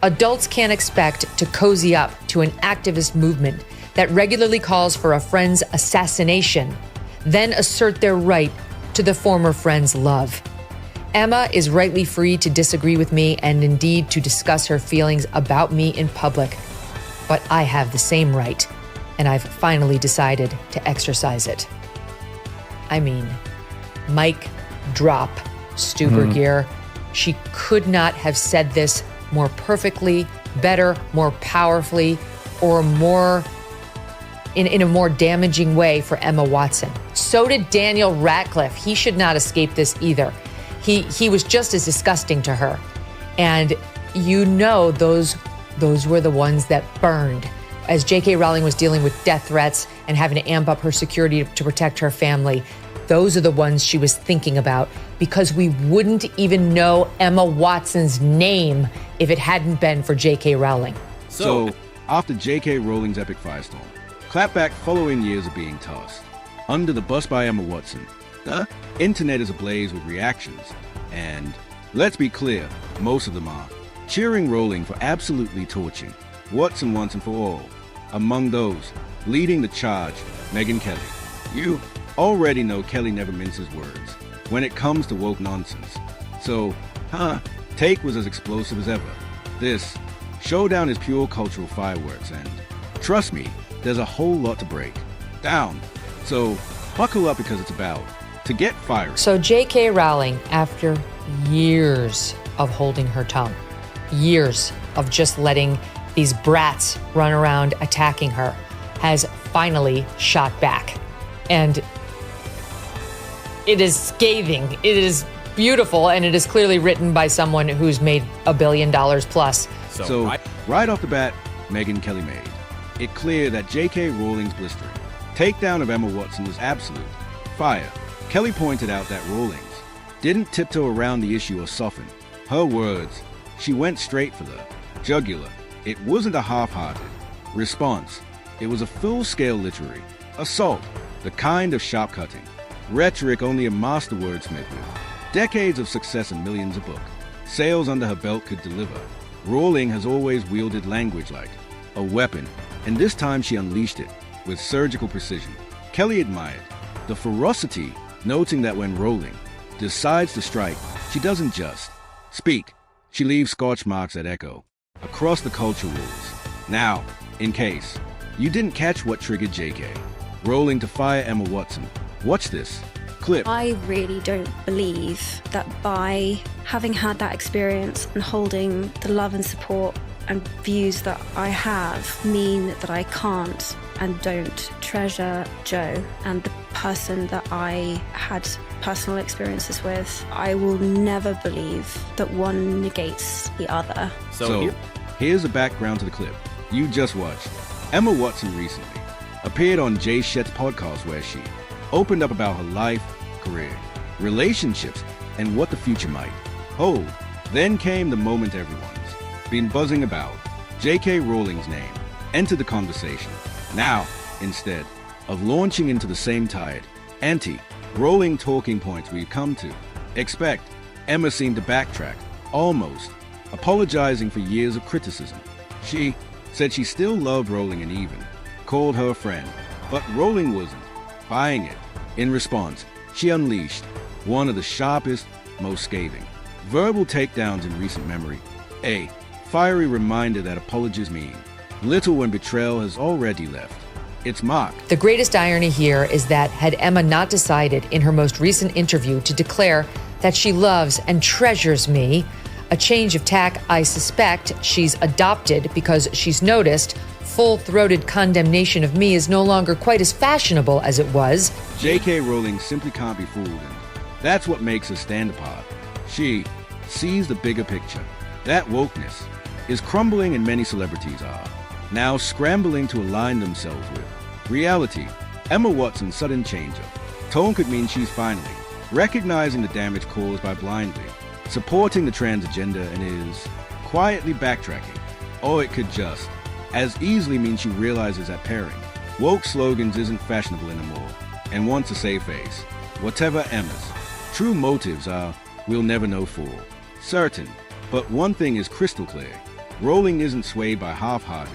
Adults can't expect to cozy up to an activist movement that regularly calls for a friend's assassination, then assert their right to the former friend's love. Emma is rightly free to disagree with me and indeed to discuss her feelings about me in public. But I have the same right, and I've finally decided to exercise it. I mean, mic drop, Stuber Gear. She could not have said this more perfectly, better, more powerfully, or more in a more damaging way for Emma Watson. So did Daniel Radcliffe. He should not escape this either. He was just as disgusting to her. And you know those were the ones that burned. As J.K. Rowling was dealing with death threats and having to amp up her security to protect her family, those are the ones she was thinking about, because we wouldn't even know Emma Watson's name if it hadn't been for J.K. Rowling. So, after J.K. Rowling's epic firestorm, clapback following years of being tossed under the bus by Emma Watson, the internet is ablaze with reactions, and let's be clear, most of them are cheering Rowling for absolutely torching Watson once and for all. Among those, leading the charge, Megyn Kelly. You already know Kelly never minces words when it comes to woke nonsense. So, take was as explosive as ever. This showdown is pure cultural fireworks, and trust me, there's a whole lot to break down. So, buckle up because it's about to get fiery. So J.K. Rowling, after years of holding her tongue, years of just letting these brats run around attacking her, has finally shot back. And it is scathing, it is beautiful, and it is clearly written by someone who's made $1 billion plus. So right off the bat, Megyn Kelly made it clear that J.K. Rowling's blistering takedown of Emma Watson was absolute fire. Kelly pointed out that Rowling didn't tiptoe around the issue or soften. Her words, she went straight for the jugular. It wasn't a half-hearted response. It was a full-scale literary assault, the kind of sharp-cutting rhetoric only a master wordsmith with decades of success and millions of book sales under her belt could deliver. Rowling has always wielded language like a weapon, and this time she unleashed it with surgical precision. Kelly admired the ferocity, noting that when Rowling decides to strike, she doesn't just speak. She leaves scorch marks that echo across the culture rules. Now, in case you didn't catch what triggered J.K. Rowling to fire Emma Watson, watch this clip. I really don't believe that by having had that experience and holding the love and support and views that I have mean that I can't and don't treasure Joe and the person that I had personal experiences with. I will never believe that one negates the other. So here's the background to the clip you just watched. Emma Watson recently appeared on Jay Shet's podcast where she opened up about her life, career, relationships, and what the future might hold. Then came the moment everyone's been buzzing about. J.K. Rowling's name entered the conversation. Now, instead of launching into the same tired, anti-Rowling talking points we've come to expect, Emma seemed to backtrack, almost apologizing for years of criticism. She said she still loved Rowling and even called her a friend, but Rowling wasn't buying it. In response, she unleashed one of the sharpest, most scathing verbal takedowns in recent memory, a fiery reminder that apologies mean little when betrayal has already left its mark. The greatest irony here is that had Emma not decided in her most recent interview to declare that she loves and treasures me, a change of tack I suspect she's adopted because she's noticed full-throated condemnation of me is no longer quite as fashionable as it was. J.K. Rowling simply can't be fooled, and that's what makes her stand apart. She sees the bigger picture. That wokeness is crumbling, and many celebrities are now scrambling to align themselves with reality. Emma Watson's sudden change of tone could mean she's finally recognizing the damage caused by blindly supporting the trans agenda and is quietly backtracking. Or it could just as easily mean she realizes that pairing woke slogans isn't fashionable anymore and wants to save face. Whatever Emma's true motives are, we'll never know for certain. But one thing is crystal clear. Rowling isn't swayed by half-hearted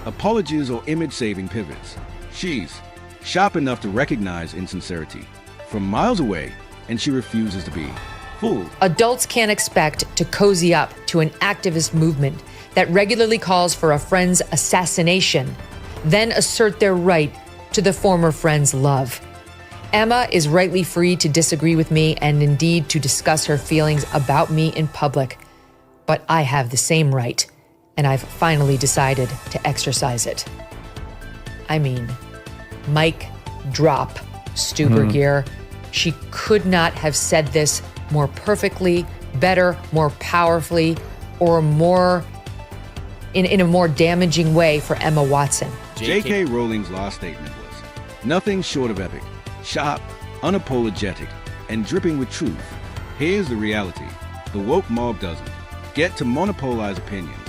apologies or image-saving pivots. She's sharp enough to recognize insincerity from miles away, and she refuses to be fooled. Adults can't expect to cozy up to an activist movement that regularly calls for a friend's assassination, then assert their right to the former friend's love. Emma is rightly free to disagree with me and indeed to discuss her feelings about me in public. But I have the same right, and I've finally decided to exercise it. I mean, mic drop, Stuber gear. She could not have said this more perfectly, better, more powerfully, or more in a more damaging way for Emma Watson. J.K. Rowling's last statement was nothing short of epic, sharp, unapologetic, and dripping with truth. Here's the reality. The woke mob doesn't get to monopolize opinions.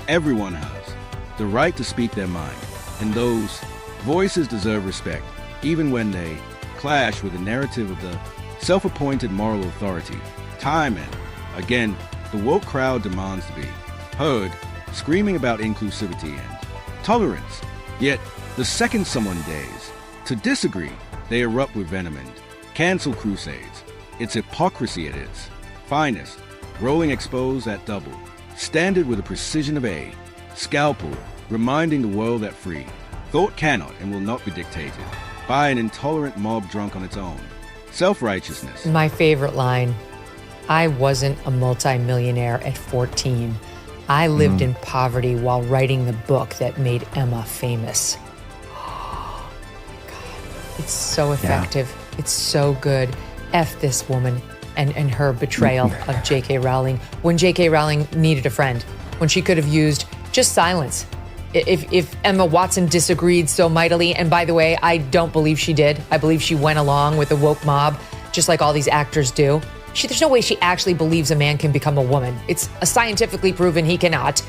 Everyone has the right to speak their mind, and those voices deserve respect, even when they clash with the narrative of the self-appointed moral authority. Time and again, the woke crowd demands to be heard, screaming about inclusivity and tolerance. Yet, the second someone dares to disagree, they erupt with venom and cancel crusades. It's hypocrisy at its finest. Rowling exposed that double standard with the precision of a scalpel, reminding the world that free thought cannot and will not be dictated by an intolerant mob drunk on its own self-righteousness. My favorite line, I wasn't a multimillionaire at 14. I lived in poverty while writing the book that made Emma famous. Oh, God. It's so effective. Yeah. It's so good. F this woman and her betrayal of J.K. Rowling when J.K. Rowling needed a friend, when she could have used just silence. If Emma Watson disagreed so mightily, and by the way, I don't believe she did. I believe she went along with the woke mob, just like all these actors do. There's no way she actually believes a man can become a woman. It's scientifically proven he cannot.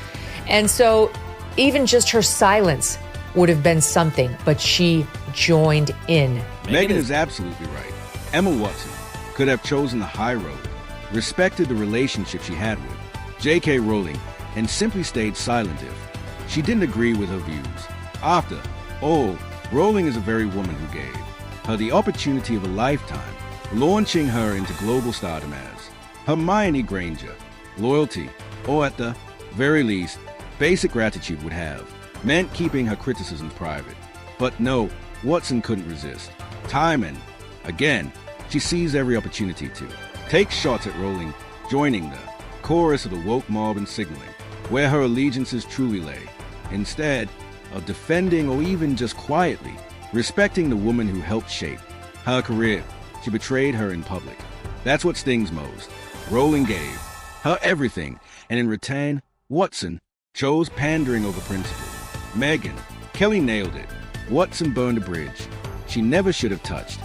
And so even just her silence would have been something, but she joined in. Megyn is absolutely right. Emma Watson could have chosen the high road, respected the relationship she had with J.K. Rowling, and simply stayed silent if she didn't agree with her views. After all, Rowling is a very woman who gave her the opportunity of a lifetime, launching her into global stardom as Hermione Granger. Loyalty, or at the very least, basic gratitude would have meant keeping her criticisms private. But no, Watson couldn't resist. Time and again, she seized every opportunity to take shots at Rowling, joining the chorus of the woke mob and signaling where her allegiances truly lay, instead of defending or even just quietly respecting the woman who helped shape her career. She betrayed her in public. That's what stings most. Rowling gave her everything, and in return, Watson chose pandering over principle. Megyn Kelly nailed it. Watson burned a bridge she never should have touched.